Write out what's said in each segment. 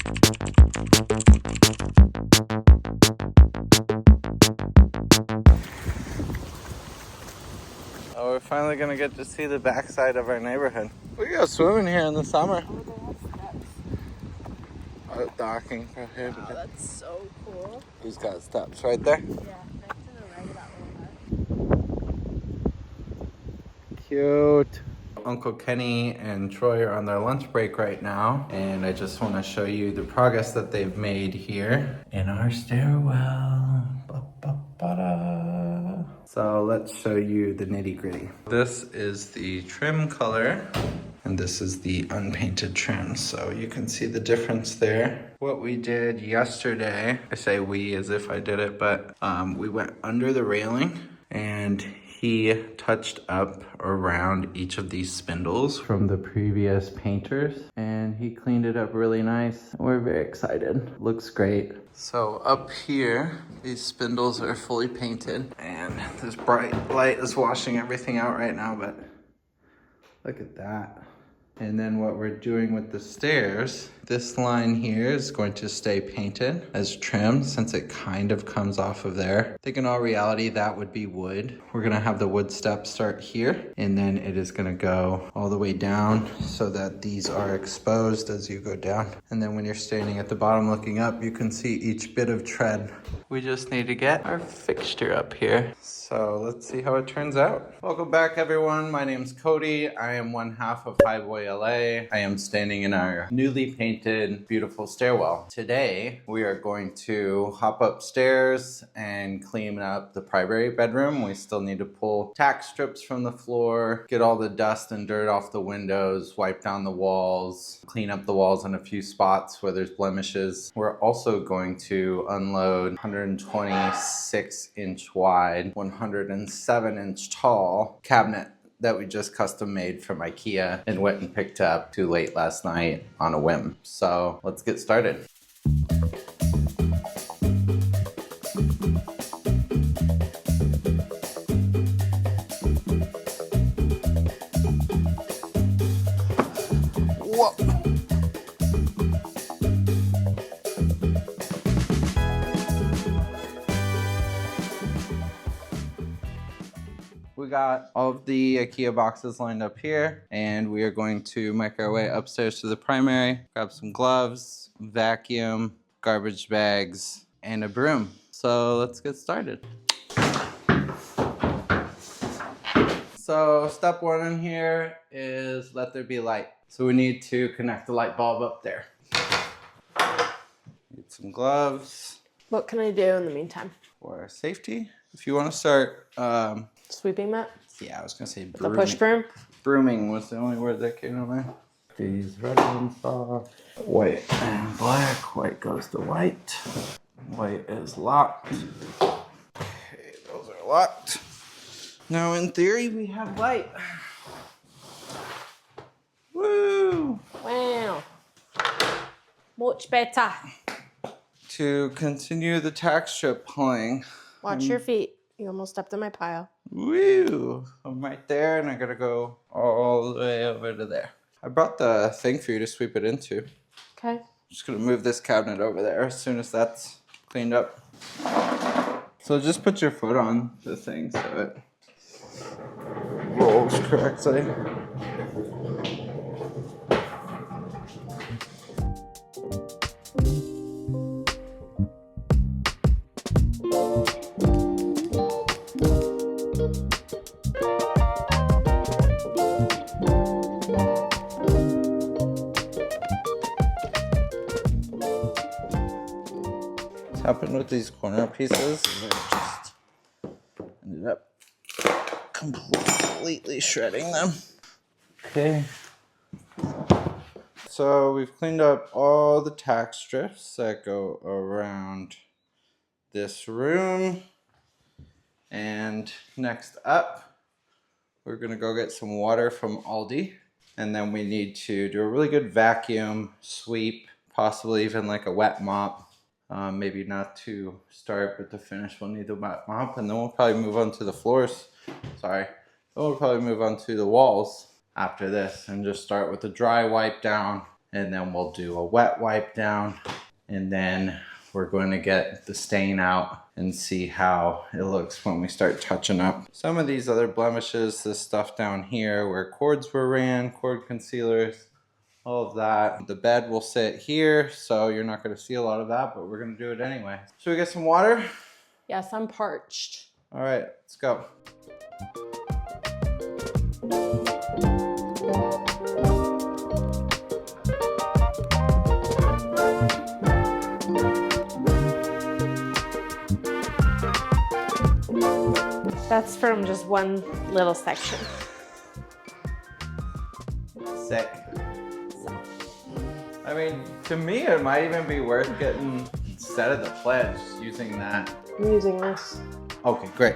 Oh, we're finally gonna get to see the backside of our neighborhood. We go swimming here in the summer. Oh, docking prohibited. Wow, that's so cool. Who's got steps right there? Yeah, next to the right of that little hut. Cute. Uncle Kenny and Troy are on their lunch break right now, and I just want to show you the progress that they've made here in our stairwell. Ba-ba-ba-da. So let's show you the nitty-gritty. This is the trim color, and this is the unpainted trim, so you can see the difference there. What we did yesterday, I say we as if I did it, but we went under the railing and he touched up around each of these spindles from the previous painters, and he cleaned it up really nice. We're very excited. Looks great. So up here, these spindles are fully painted, and this bright light is washing everything out right now, but look at that. And then what we're doing with the stairs, this line here is going to stay painted as trim since it kind of comes off of there. I think in all reality, that would be wood. We're gonna have the wood steps start here, and then it is gonna go all the way down so that these are exposed as you go down. And then when you're standing at the bottom looking up, you can see each bit of tread. We just need to get our fixture up here. So let's see how it turns out. Welcome back, everyone. My name's Cody. I am one half of Highboy LA. I am standing in our newly painted, beautiful stairwell. Today, we are going to hop upstairs and clean up the primary bedroom. We still need to pull tack strips from the floor, get all the dust and dirt off the windows, wipe down the walls, clean up the walls in a few spots where there's blemishes. We're also going to unload 126-inch wide, 107-inch tall cabinet that we just custom made from IKEA and went and picked up too late last night on a whim. So let's get started. Whoa. We got all of the IKEA boxes lined up here, and we are going to make our way upstairs to the primary, grab some gloves, vacuum, garbage bags, and a broom. So let's get started. So step one in here is let there be light. So we need to connect the light bulb up there. Need some gloves. What can I do in the meantime? For safety, if you want to start Sweeping mat? yeah, I was gonna say The push broom? brooming was the only word that came to mind. These red ones off. White and black. White goes to white. White is locked. Okay, those are locked. Now in theory we have light. Woo! Wow. Much better. To continue the tack strip pulling. Watch your feet. You almost stepped in my pile. Woo! I'm right there, and I gotta go all the way over to there. I brought the thing for you to sweep it into. Okay. Just gonna move this cabinet over there as soon as that's cleaned up. So just put your foot on the thing so it rolls correctly. Happened with these corner pieces, they just ended up completely shredding them. Okay, so we've cleaned up all the tack strips that go around this room, and next up we're gonna go get some water from Aldi, and then we need to do a really good vacuum, sweep, possibly even like a wet mop. Maybe not to start, but to finish, we'll need the wet mop, and then we'll probably move on to the floors. Sorry. Then we'll probably move on to the walls after this and just start with the dry wipe down and then we'll do a wet wipe down, and then we're going to get the stain out and see how it looks when we start touching up some of these other blemishes, this stuff down here where cords were ran, cord concealers, all of that. The bed will sit here, so you're not going to see a lot of that, but we're going to do it anyway. Should we get some water? Yes, I'm parched. All right, let's go. That's from just one little section. Sick. I mean, to me, it might even be worth getting, instead of the pledge, using that. I'm using this. Okay, great.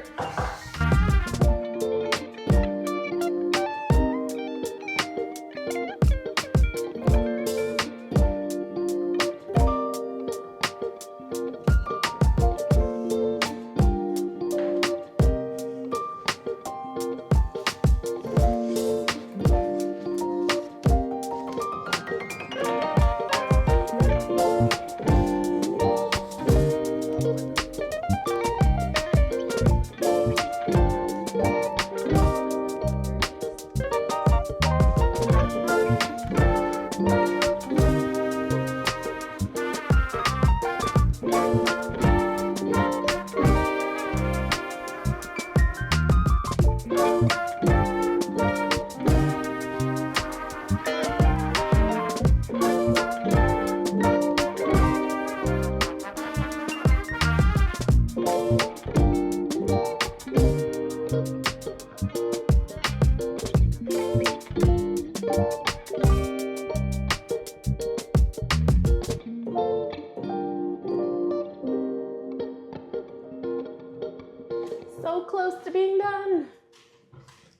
So close to being done.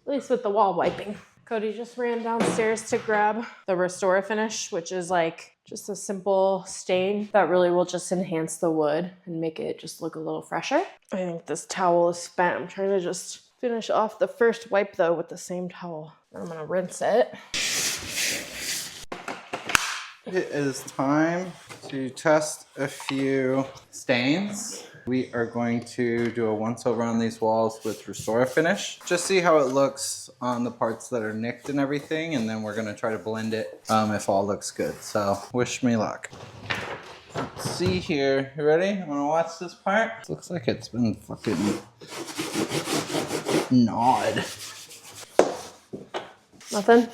At least with the wall wiping. Cody just ran downstairs to grab the Restore Finish, which is like just a simple stain that really will just enhance the wood and make it just look a little fresher. I think this towel is spent. I'm trying to just finish off the first wipe though with the same towel. I'm gonna rinse it. It is time to test a few stains. We are going to do a once over on these walls with Restore Finish. Just see how it looks on the parts that are nicked and everything, and then we're gonna try to blend it if all looks good. So wish me luck. Let's see here. You ready? Wanna watch this part? Looks like it's been fucking gnawed. Nothing?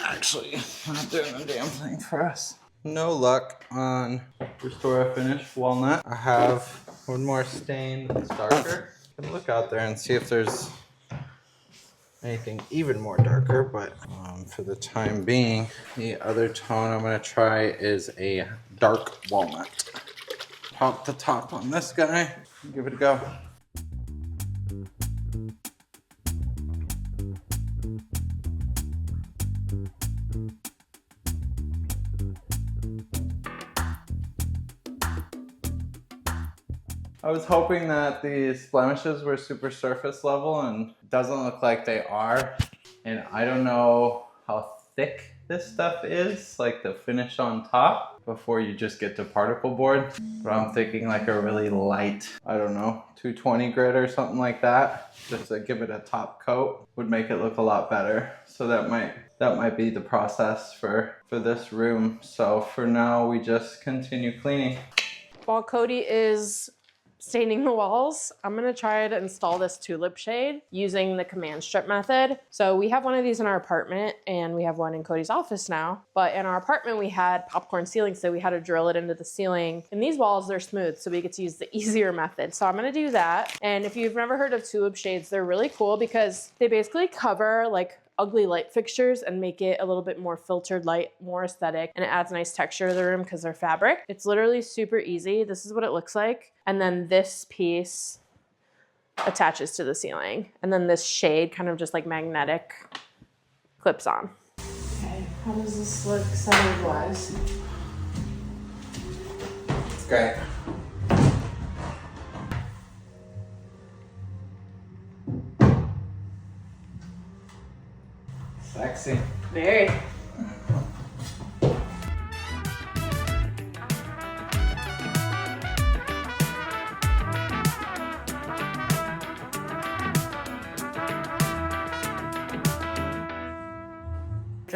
Actually, not doing a damn thing for us. No luck on Restore Finish Walnut. I have one more stain that's darker. I can look out there and see if there's anything even more darker, but for the time being, the other tone I'm gonna try is a dark walnut. Pop the top on this guy, give it a go. I was hoping that these blemishes were super surface level, and it doesn't look like they are. And I don't know how thick this stuff is, like the finish on top, before you just get to particle board. But I'm thinking like a really light, I don't know, 220 grit or something like that, just to give it a top coat, would make it look a lot better. So that might be the process for this room. So for now, we just continue cleaning. While Cody is staining the walls, I'm gonna try to install this tulip shade using the command strip method. So we have one of these in our apartment and we have one in Cody's office now. But in our apartment, we had popcorn ceiling, so we had to drill it into the ceiling. And these walls, they're smooth, so we get to use the easier method. So I'm gonna do that. And if you've never heard of tulip shades, they're really cool because they basically cover like ugly light fixtures and make it a little bit more filtered light, more aesthetic, and it adds nice texture to the room because they're fabric. It's literally super easy. This is what it looks like. And then this piece attaches to the ceiling. And then this shade kind of just like magnetic clips on. Okay, how does this look centered-wise? It's great. Sexy. Very.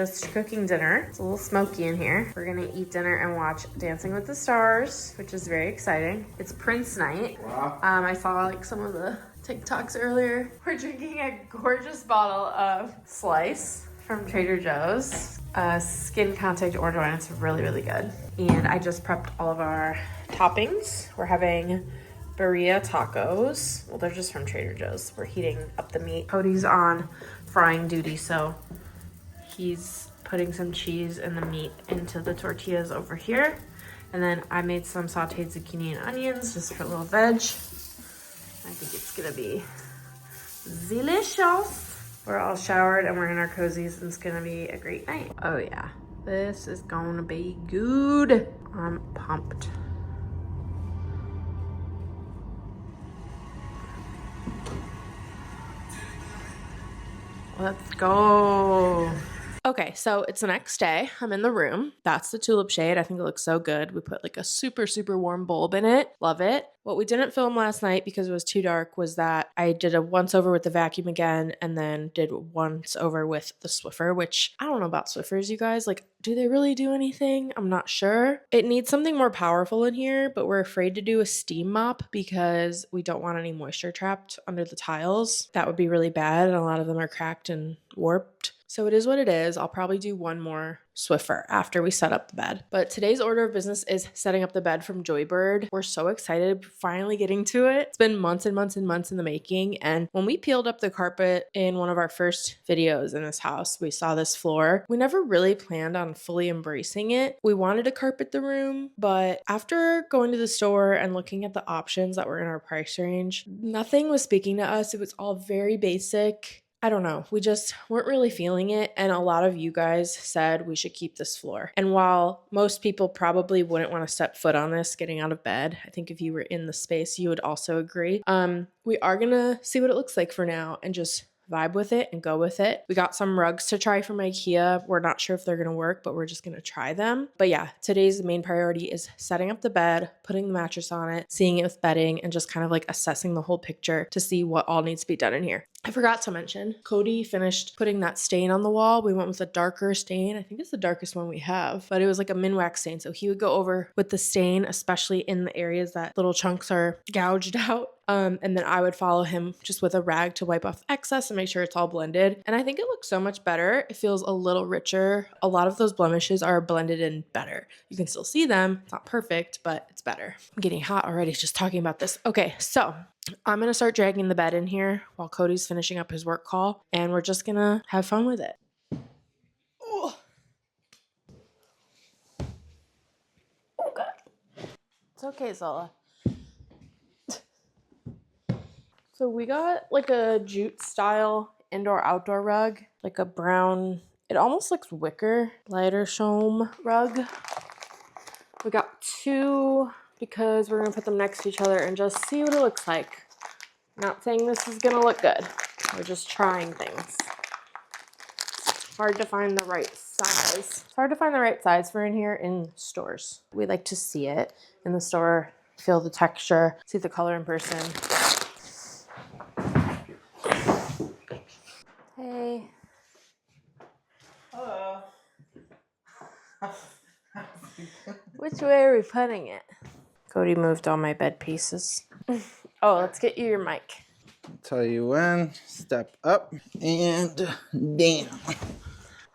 just cooking dinner. It's a little smoky in here. We're gonna eat dinner and watch Dancing with the Stars, which is very exciting. It's Prince night. Wow. I saw like some of the TikToks earlier. We're drinking a gorgeous bottle of Slice from Trader Joe's. Skin contact orange wine. It's really, really good. And I just prepped all of our toppings. We're having birria tacos. Well, they're just from Trader Joe's. We're heating up the meat. Cody's on frying duty, so he's putting some cheese and the meat into the tortillas over here. And then I made some sauteed zucchini and onions just for a little veg. I think it's gonna be delicious. We're all showered and we're in our cozies and it's gonna be a great night. Oh yeah, this is gonna be good. I'm pumped. Let's go. Okay, so it's the next day. I'm in the room. That's the tulip shade. I think it looks so good. We put like a super, super warm bulb in it. Love it. What we didn't film last night because it was too dark was that I did a once over with the vacuum again and then did once over with the Swiffer, which I don't know about Swiffers, you guys. Like, do they really do anything? I'm not sure. It needs something more powerful in here, but we're afraid to do a steam mop because we don't want any moisture trapped under the tiles. That would be really bad, and a lot of them are cracked and warped. So it is what it is. I'll probably do one more Swiffer after we set up the bed. But today's order of business is setting up the bed from Joybird. We're so excited finally getting to it. It's been months and months and months in the making. And when we peeled up the carpet in one of our first videos in this house, we saw this floor. We never really planned on fully embracing it. We wanted to carpet the room, but after going to the store and looking at the options that were in our price range, nothing was speaking to us. It was all very basic. I don't know. We just weren't really feeling it. And a lot of you guys said we should keep this floor. And while most people probably wouldn't want to step foot on this getting out of bed, I think if you were in the space, you would also agree. We are going to see what it looks like for now and just vibe with it and go with it. We got some rugs to try from IKEA. We're not sure if they're going to work, but we're just going to try them. But yeah, today's main priority is setting up the bed, putting the mattress on it, seeing it with bedding, and just kind of like assessing the whole picture to see what all needs to be done in here. I forgot to mention, Cody finished putting that stain on the wall. We went with a darker stain. I think it's the darkest one we have, but it was like a minwax stain. So he would go over with the stain, especially in the areas that little chunks are gouged out. And then I would follow him just with a rag to wipe off excess and make sure it's all blended. And I think it looks so much better. It feels a little richer. A lot of those blemishes are blended in better. You can still see them. It's not perfect, but it's better. I'm getting hot already just talking about this. Okay, so I'm going to start dragging the bed in here while Cody's finishing up his work call. And we're just going to have fun with it. Oh, God. It's okay, Zola. So we got like a jute style indoor-outdoor rug, like a brown, it almost looks wicker, lighter chaume rug. We got two because we're gonna put them next to each other and just see what it looks like. Not saying this is gonna look good. We're just trying things. It's hard to find the right size. It's hard to find the right size for in here in stores. We like to see it in the store, feel the texture, see the color in person. Hey. Hello. Which way are we putting it? Cody moved all my bed pieces. Oh, let's get you your mic. I'll tell you when. Step up and down.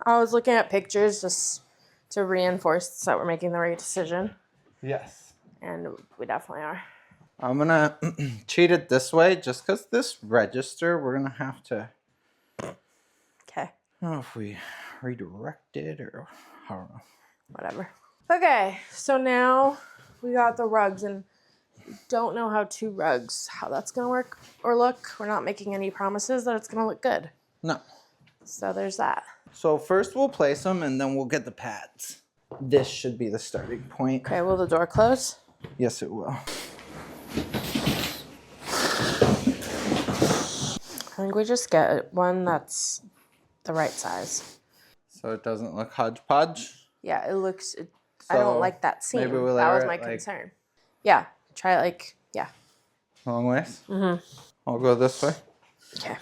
I was looking at pictures just to reinforce that we're making the right decision. Yes. And we definitely are. I'm gonna cheat it this way just because this register, we're gonna have to. Okay. I don't know if we redirect it or I don't know. Whatever. Okay, so now we got the rugs and don't know how that's gonna work or look. We're not making any promises that it's gonna look good. No. So there's that. So first we'll place them and then we'll get the pads. This should be the starting point. Okay, will the door close? Yes, it will. I think we just get one that's the right size. So it doesn't look hodgepodge? Yeah, it looks, I don't like that seam. Maybe we'll that was layer my it, like, concern. Yeah, try it like, yeah. Long ways? Mm-hmm. I'll go this way. Okay.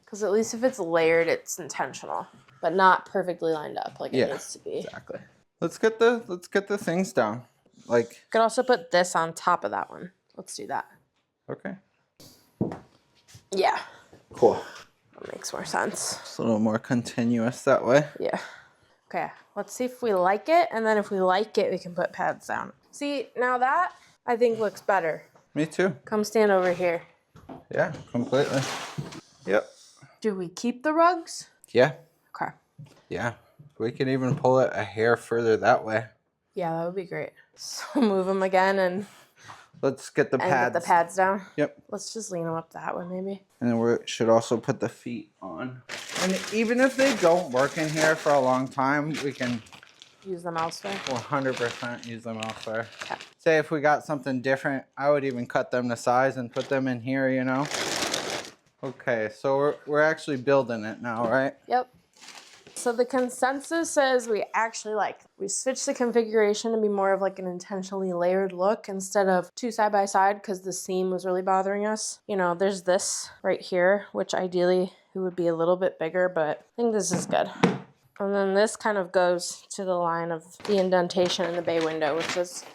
Because at least if it's layered, it's intentional. but not perfectly lined up like it needs to be. Exactly. Let's get the things down. Like, You could also put this on top of that one. Let's do that. okay. Yeah. Cool. That makes more sense. It's a little more continuous that way. Yeah. Okay, let's see if we like it, and then if we like it, we can put pads down. See, now that, I think looks better. Me too. Come stand over here. Yeah, completely. Yep. Do we keep the rugs? Yeah. Okay. Yeah. We can even pull it a hair further that way. Yeah, that would be great. So move them again and Let's get the pads. get the pads down. Yep. Let's just lean them up that way, maybe. And then we should also put the feet on. And even if they don't work in here for a long time, we can use them elsewhere. 100% use them elsewhere. Okay. Say if we got something different, I would even cut them to size and put them in here, you know? Okay, so we're actually building it now, right? Yep. So the consensus says we actually like, we switched the configuration to be more of like an intentionally layered look instead of two side by side because the seam was really bothering us. You know, there's this right here, which ideally it would be a little bit bigger, but I think this is good. And then this kind of goes to the line of the indentation in the bay window, which is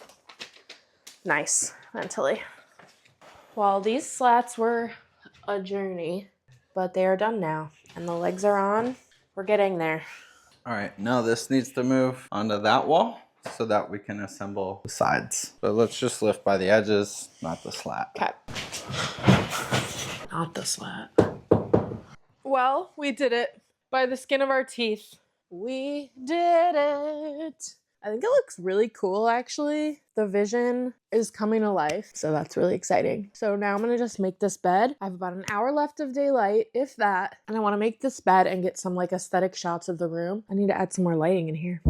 nice mentally. Well, these slats were a journey, but they are done now and the legs are on. We're getting there. All right, now this needs to move onto that wall so that we can assemble the sides. But let's just lift by the edges, not the slat. Okay. Not the slat. Well, we did it by the skin of our teeth. We did it. I think it looks really cool, actually. The vision is coming to life, so that's really exciting. So now I'm gonna just make this bed. I have about an hour left of daylight, if that, and I wanna make this bed and get some like aesthetic shots of the room. I need to add some more lighting in here.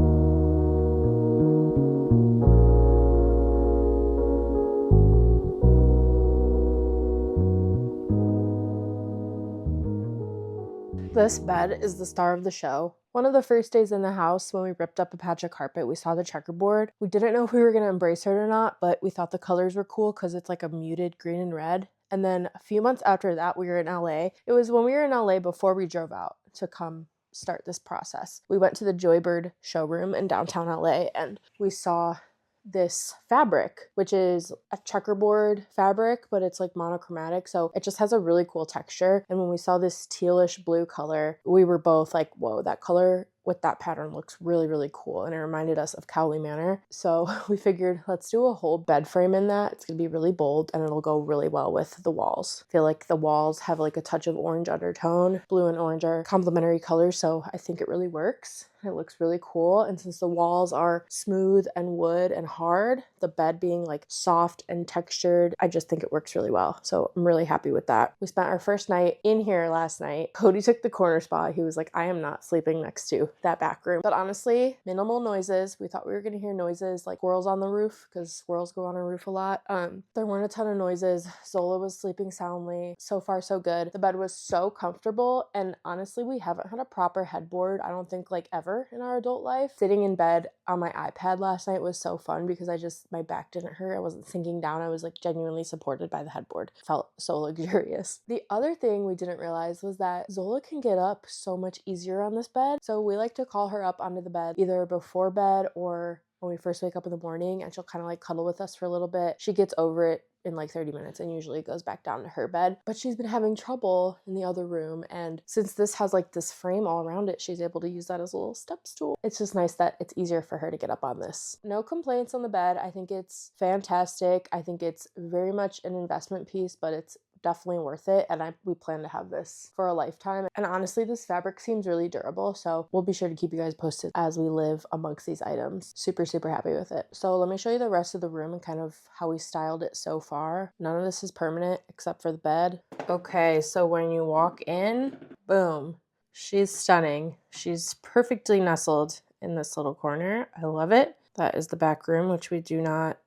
This bed is the star of the show. One of the first days in the house, when we ripped up a patch of carpet, we saw the checkerboard. We didn't know if we were going to embrace it or not, but we thought the colors were cool because it's like a muted green and red. And then a few months after that, we were in LA. It was when we were in LA before we drove out to come start this process. We went to the Joybird showroom in downtown LA and we saw this fabric, which is a checkerboard fabric, but it's like monochromatic. So it just has a really cool texture. And when we saw this tealish blue color, we were both like, whoa, that color with that pattern looks really, really cool. And it reminded us of Cowley Manor. So we figured let's do a whole bed frame in that. It's gonna be really bold and it'll go really well with the walls. I feel like the walls have like a touch of orange undertone. Blue and orange are complementary colors, so I think it really works. It looks really cool. And since the walls are smooth and wood and hard, the bed being like soft and textured, I just think it works really well. So I'm really happy with that. We spent our first night in here last night. Cody took the corner spot. He was like, I am not sleeping next to that back room. But honestly, minimal noises. We thought we were gonna hear noises like squirrels on the roof because squirrels go on our roof a lot. There weren't a ton of noises. Zola was sleeping soundly. So far, so good. The bed was so comfortable. And honestly, we haven't had a proper headboard, I don't think like ever in our adult life. Sitting in bed on my iPad last night was so fun because my back didn't hurt. I wasn't sinking down. I was like genuinely supported by the headboard. Felt so luxurious. The other thing we didn't realize was that Zola can get up so much easier on this bed. So we like to call her up onto the bed either before bed or when we first wake up in the morning, and she'll kind of like cuddle with us for a little bit. She gets over it in like 30 minutes and usually goes back down to her bed. But she's been having trouble in the other room, and since this has like this frame all around it, she's able to use that as a little step stool. It's just nice that it's easier for her to get up on this. No complaints on the bed. I think it's fantastic. I think it's very much an investment piece, but it's definitely worth it, and we plan to have this for a lifetime. And honestly, this fabric seems really durable, so we'll be sure to keep you guys posted as we live amongst these items. Super, super happy with it. So let me show you the rest of the room and kind of how we styled it so far. None of this is permanent except for the bed. Okay, so when you walk in, boom, she's stunning. She's perfectly nestled in this little corner. I love it. That is the back room, which we do not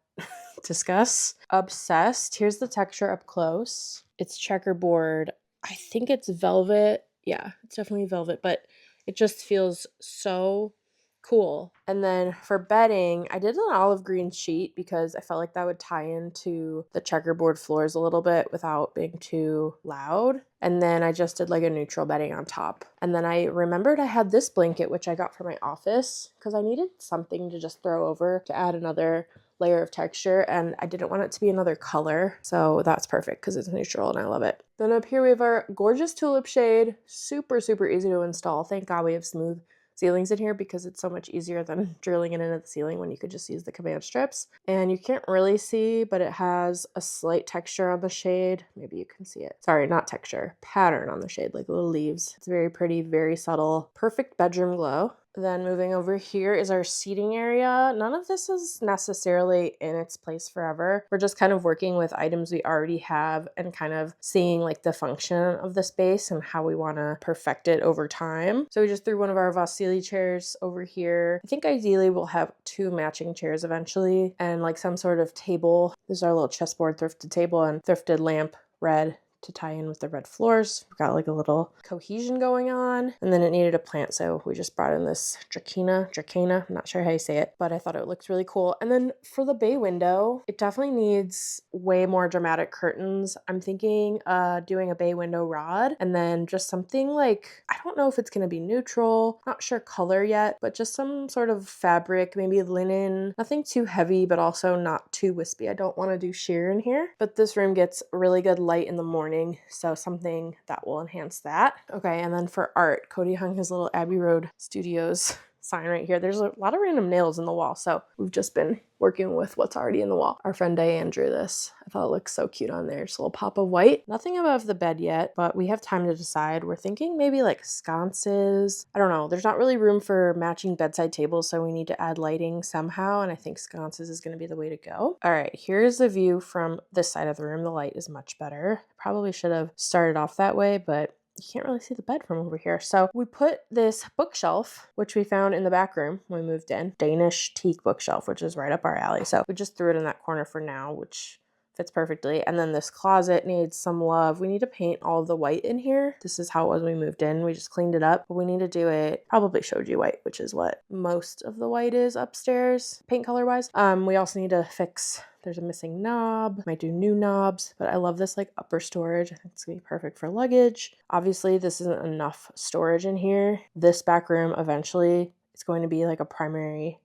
discuss. Obsessed. Here's the texture up close. It's checkerboard. I think it's velvet. Yeah, it's definitely velvet, but it just feels so cool. And then for bedding, I did an olive green sheet because I felt like that would tie into the checkerboard floors a little bit without being too loud. And then I just did like a neutral bedding on top. And then I remembered I had this blanket, which I got from my office because I needed something to just throw over to add another layer of texture, and I didn't want it to be another color, so that's perfect because it's neutral and I love it. Then up here we have our gorgeous tulip shade. Super easy to install. Thank God we have smooth ceilings in here because it's so much easier than drilling it into the ceiling when you could just use the command strips. And you can't really see, but it has a slight texture on the shade. Maybe you can see it. Sorry, not texture, pattern on the shade, like little leaves. It's very pretty, very subtle, perfect bedroom glow. Then moving over here is our seating area. None of this is necessarily in its place forever. We're just kind of working with items we already have and kind of seeing like the function of the space and how we want to perfect it over time. So we just threw one of our Vasili chairs over here. I think ideally we'll have 2 matching chairs eventually and like some sort of table. This is our little chessboard thrifted table and thrifted lamp, red, to tie in with the red floors. We've got like a little cohesion going on. And then it needed a plant, so we just brought in this Dracaena, I'm not sure how you say it, but I thought it looked really cool. And then for the bay window, it definitely needs way more dramatic curtains. I'm thinking doing a bay window rod and then just something like, I don't know if it's going to be neutral, not sure color yet, but just some sort of fabric, maybe linen, nothing too heavy, but also not too wispy. I don't want to do sheer in here, but this room gets really good light in the morning, so something that will enhance that. Okay, and then for art, Cody hung his little Abbey Road Studios sign right here. There's a lot of random nails in the wall, so we've just been working with what's already in the wall. Our friend Diane drew this. I thought it looked so cute on there. Just a little pop of white. Nothing above the bed yet, but we have time to decide. We're thinking maybe like sconces. I don't know. There's not really room for matching bedside tables, so we need to add lighting somehow, and I think sconces is going to be the way to go. All right, here's the view from this side of the room. The light is much better. Probably should have started off that way, but you can't really see the bed from over here. So we put this bookshelf, which we found in the back room when we moved in, Danish teak bookshelf, which is right up our alley. So we just threw it in that corner for now, which fits perfectly. And then this closet needs some love. We need to paint all of the white in here. This is how it was when we moved in. We just cleaned it up, but we need to do it probably shoji white, which is what most of the white is upstairs, paint color wise. We also need to fix, there's a missing knob. Might do new knobs, but I love this like upper storage. I think it's gonna be perfect for luggage. Obviously, this isn't enough storage in here. This back room eventually is going to be like a primary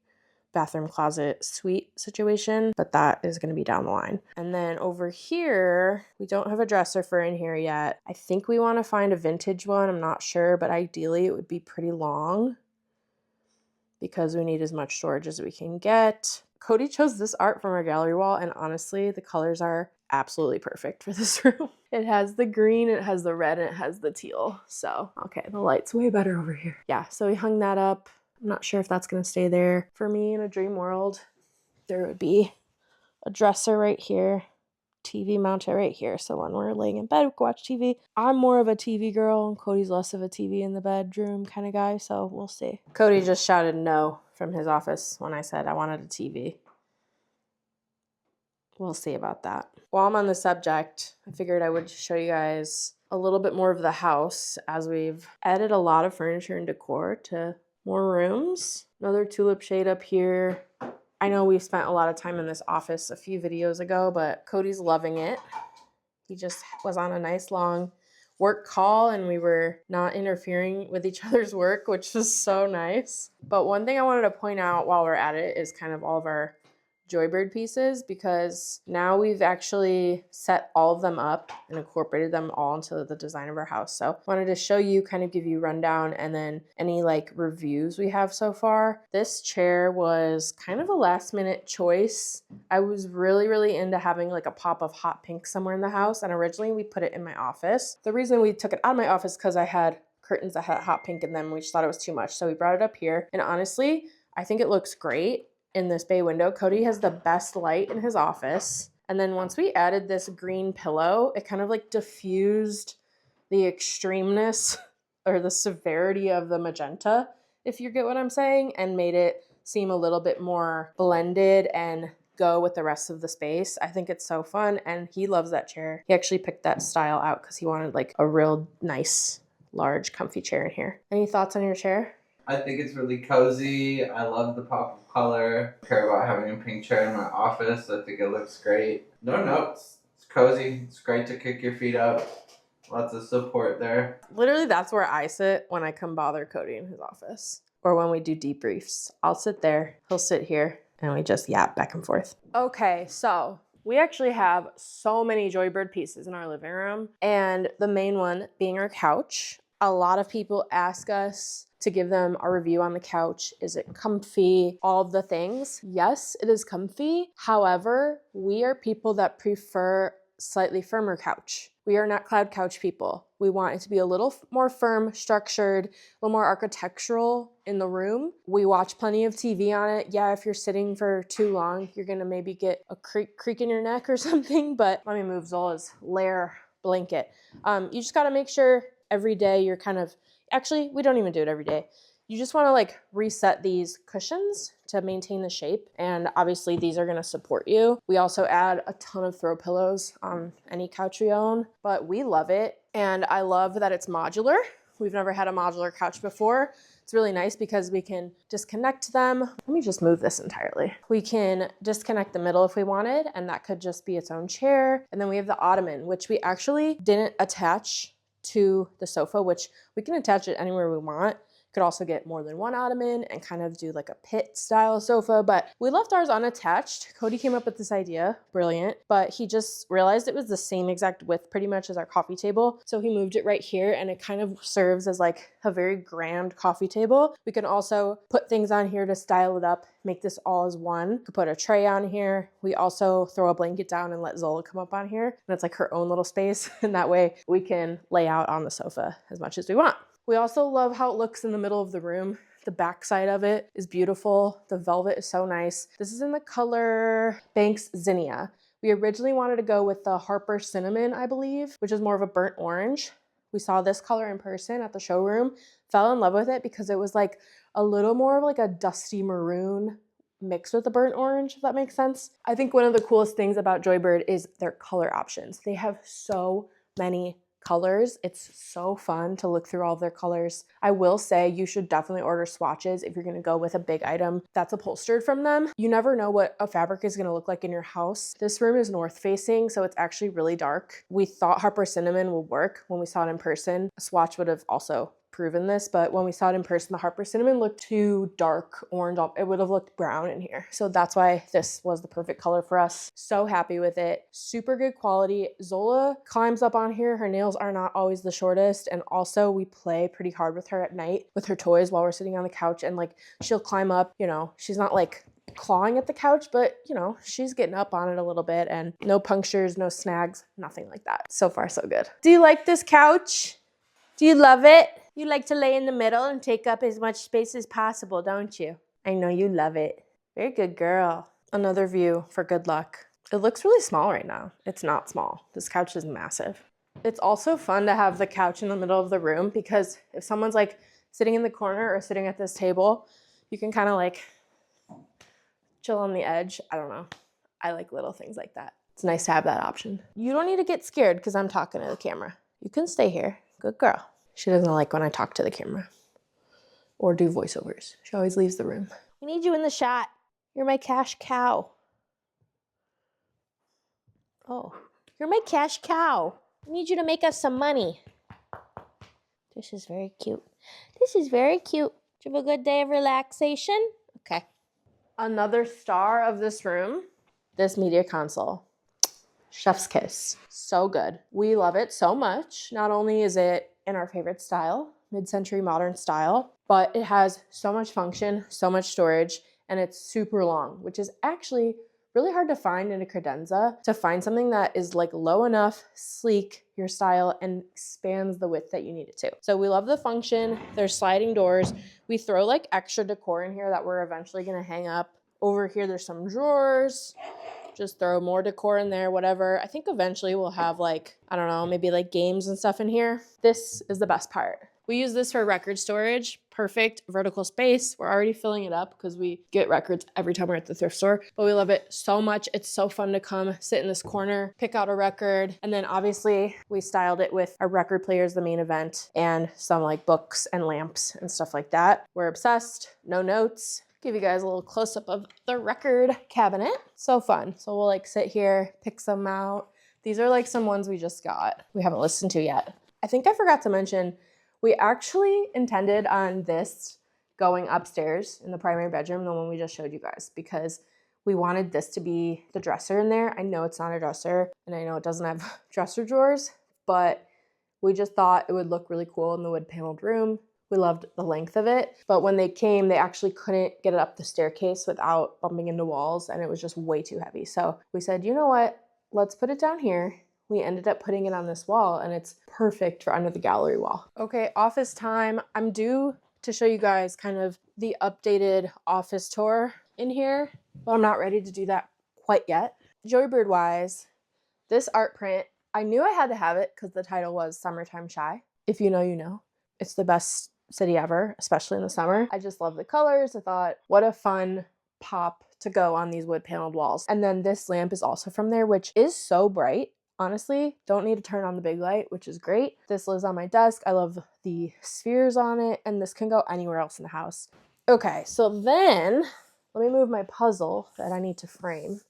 bathroom closet suite situation, but that is going to be down the line. And then over here, we don't have a dresser for in here yet. I think we want to find a vintage one. I'm not sure, but ideally it would be pretty long because we need as much storage as we can get. Cody chose this art from our gallery wall, and honestly, the colors are absolutely perfect for this room. It has the green, it has the red, and it has the teal. So, okay, the light's way better over here. Yeah, so we hung that up. I'm not sure if that's going to stay there. For me, in a dream world, there would be a dresser right here, TV mounted right here. So when we're laying in bed, we can watch TV. I'm more of a TV girl, and Cody's less of a TV in the bedroom kind of guy, so we'll see. Cody just shouted no from his office when I said I wanted a TV. We'll see about that. While I'm on the subject, I figured I would show you guys a little bit more of the house as we've added a lot of furniture and decor to more rooms. Another tulip shade up here. I know we've spent a lot of time in this office a few videos ago, but Cody's loving it. He just was on a nice long work call and we were not interfering with each other's work, which was so nice. But one thing I wanted to point out while we're at it is kind of all of our Joybird pieces, because now we've actually set all of them up and incorporated them all into the design of our house. So I wanted to show you, kind of give you a rundown and then any like reviews we have so far. This chair was kind of a last minute choice. I was really into having like a pop of hot pink somewhere in the house, and originally we put it in my office. The reason we took it out of my office because I had curtains that had hot pink in them. We just thought it was too much. So we brought it up here, and honestly, I think it looks great in this bay window. Cody has the best light in his office. And then once we added this green pillow, it kind of like diffused the extremeness or the severity of the magenta, if you get what I'm saying, and made it seem a little bit more blended and go with the rest of the space. I think it's so fun, and he loves that chair. He actually picked that style out because he wanted like a real nice, large, comfy chair in here. Any thoughts on your chair? I think it's really cozy. I love the pop of color. I care about having a pink chair in my office. I think it looks great. No notes. It's cozy. It's great to kick your feet up. Lots of support there. Literally, that's where I sit when I come bother Cody in his office or when we do debriefs. I'll sit there, he'll sit here, and we just yap back and forth. Okay, so we actually have so many Joybird pieces in our living room, and the main one being our couch. A lot of people ask us to give them a review on the couch. Is it comfy? All of the things. Yes, it is comfy. However, we are people that prefer slightly firmer couch. We are not cloud couch people. We want it to be a little more firm, structured, a little more architectural in the room. We watch plenty of TV on it. Yeah, if you're sitting for too long, you're gonna maybe get a creak in your neck or something, but let me move Zola's layer blanket. You just gotta make sure every day you're kind of, actually, we don't even do it every day. You just want to like reset these cushions to maintain the shape. And obviously these are going to support you. We also add a ton of throw pillows on any couch we own, but we love it. And I love that it's modular. We've never had a modular couch before. It's really nice because we can disconnect them. Let me just move this entirely. We can disconnect the middle if we wanted, and that could just be its own chair. And then we have the ottoman, which we actually didn't attach to the sofa, which we can attach it anywhere we want. Could also get more than one ottoman and kind of do like a pit style sofa, but we left ours unattached. Cody came up with this idea, brilliant, but he just realized it was the same exact width pretty much as our coffee table. So he moved it right here, and it kind of serves as like a very grand coffee table. We can also put things on here to style it up, make this all as one. We could put a tray on here. We also throw a blanket down and let Zola come up on here, and it's like her own little space. And that way we can lay out on the sofa as much as we want. We also love how it looks in the middle of the room. The back side of it is beautiful. The velvet is so nice. This is in the color Banks Zinnia. We originally wanted to go with the Harper Cinnamon, I believe, which is more of a burnt orange. We saw this color in person at the showroom, fell in love with it because it was like a little more of like a dusty maroon mixed with a burnt orange, if that makes sense. I think one of the coolest things about Joybird is their color options. They have so many colors. It's so fun to look through all of their colors. I will say you should definitely order swatches if you're going to go with a big item that's upholstered from them. You never know what a fabric is going to look like in your house. This room is north facing, so it's actually really dark. We thought Harper Cinnamon would work when we saw it in person. A swatch would have also proven this, but when we saw it in person, the Harper Cinnamon looked too dark orange. It would have looked brown in here. So that's why this was the perfect color for us. So happy with it. Super good quality. Zola climbs up on here. Her nails are not always the shortest. And also we play pretty hard with her at night with her toys while we're sitting on the couch, and like she'll climb up, you know, she's not like clawing at the couch, but you know, she's getting up on it a little bit, and no punctures, no snags, nothing like that. So far, so good. Do you like this couch? Do you love it? You like to lay in the middle and take up as much space as possible, don't you? I know you love it. Very good girl. Another view for good luck. It looks really small right now. It's not small. This couch is massive. It's also fun to have the couch in the middle of the room because if someone's like sitting in the corner or sitting at this table, you can kind of like chill on the edge. I don't know. I like little things like that. It's nice to have that option. You don't need to get scared because I'm talking to the camera. You can stay here. Good girl. She doesn't like when I talk to the camera or do voiceovers. She always leaves the room. We need you in the shot. You're my cash cow. Oh, you're my cash cow. I need you to make us some money. This is very cute. This is very cute. Did you have a good day of relaxation? Okay. Another star of this room, this media console. Chef's kiss. So good. We love it so much. Not only is it in our favorite style, mid-century modern style, but it has so much function, so much storage, and it's super long, which is actually really hard to find in a credenza, to find something that is like low enough, sleek, your style, and spans the width that you need it to. So we love the function. There's sliding doors. We throw like extra decor in here that we're eventually gonna hang up. Over here, there's some drawers. Just throw more decor in there, whatever. I think eventually we'll have like, I don't know, maybe like games and stuff in here. This is the best part. We use this for record storage. Perfect vertical space. We're already filling it up because we get records every time we're at the thrift store, but we love it so much. It's so fun to come sit in this corner, pick out a record, and then obviously we styled it with our record players, the main event, and some like books and lamps and stuff like that. We're obsessed. No notes. Give you guys a little close-up of the record cabinet. So fun. So we'll like sit here, pick some out. These are like some ones we just got. We haven't listened to yet. I think I forgot to mention, we actually intended on this going upstairs in the primary bedroom, the one we just showed you guys, because we wanted this to be the dresser in there. I know it's not a dresser, and I know it doesn't have dresser drawers, but we just thought it would look really cool in the wood paneled room. We loved the length of it, but when they came, they actually couldn't get it up the staircase without bumping into walls, and it was just way too heavy. So we said, you know what? Let's put it down here. We ended up putting it on this wall, and it's perfect for under the gallery wall. Okay, office time. I'm due to show you guys kind of the updated office tour in here, but I'm not ready to do that quite yet. Joybird wise, this art print, I knew I had to have it because the title was Summertime Shy. If you know, you know. It's the best city ever, especially in the summer. I just love the colors. I thought, what a fun pop to go on these wood paneled walls. And then this lamp is also from there, which is so bright. Honestly, don't need to turn on the big light, which is great. This lives on my desk. I love the spheres on it, and this can go anywhere else in the house. Okay, so then let me move my puzzle that I need to frame.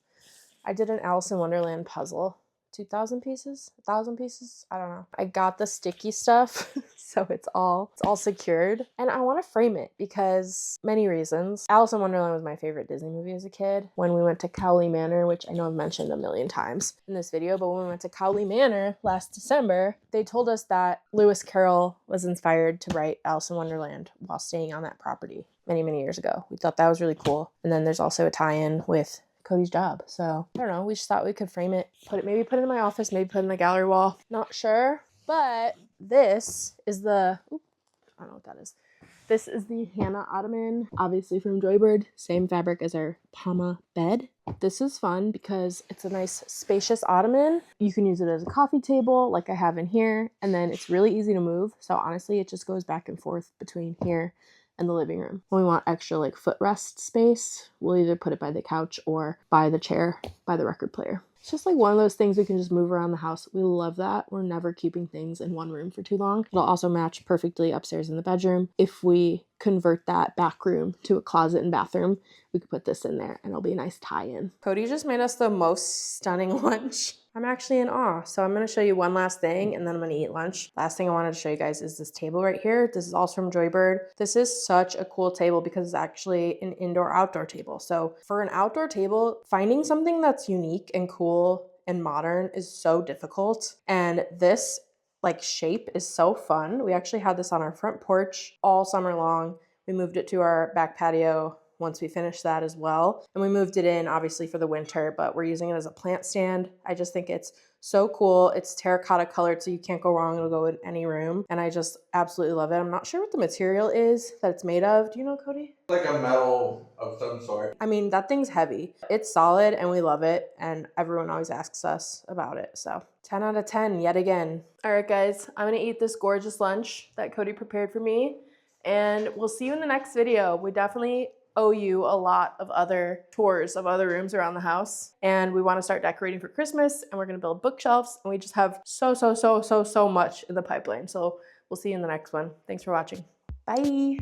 I did an Alice in Wonderland puzzle. 2,000 pieces? 1,000 pieces? I don't know. I got the sticky stuff, so it's all secured. And I want to frame it because many reasons. Alice in Wonderland was my favorite Disney movie as a kid. When we went to Cowley Manor, which I know I've mentioned a million times in this video, but when we went to Cowley Manor last December, they told us that Lewis Carroll was inspired to write Alice in Wonderland while staying on that property many, many years ago. We thought that was really cool. And then there's also a tie-in with Cody's job. So I don't know, we just thought we could frame it, maybe put it in my office, maybe put it in the gallery wall. Not sure, but this is the, I don't know what that is. This is the Hannah Ottoman, obviously from Joybird, same fabric as our Pama bed. This is fun because it's a nice spacious ottoman. You can use it as a coffee table like I have in here, and then it's really easy to move. So honestly, it just goes back and forth between here and the living room. When we want extra like footrest space, we'll either put it by the couch or by the chair, by the record player. It's just like one of those things we can just move around the house. We love that. We're never keeping things in one room for too long. It'll also match perfectly upstairs in the bedroom. If we convert that back room to a closet and bathroom, we could put this in there and it'll be a nice tie-in. Cody just made us the most stunning lunch. I'm actually in awe. So I'm going to show you one last thing and then I'm going to eat lunch. Last thing I wanted to show you guys is this table right here. This is also from Joybird. This is such a cool table because it's actually an indoor-outdoor table. So for an outdoor table, finding something that's unique and cool and modern is so difficult. And this like shape is so fun. We actually had this on our front porch all summer long. We moved it to our back patio once we finished that as well. And we moved it in obviously for the winter, but we're using it as a plant stand. I just think it's so cool. It's terracotta colored, so you can't go wrong. It'll go in any room. And I just absolutely love it. I'm not sure what the material is that it's made of. Do you know, Cody? Like a metal of some sort. I mean, that thing's heavy. It's solid and we love it. And everyone always asks us about it. So 10 out of 10 yet again. All right, guys, I'm gonna eat this gorgeous lunch that Cody prepared for me. And we'll see you in the next video. We definitely owe you a lot of other tours of other rooms around the house. And we want to start decorating for Christmas and we're going to build bookshelves. And we just have so much in the pipeline. So we'll see you in the next one. Thanks for watching. Bye.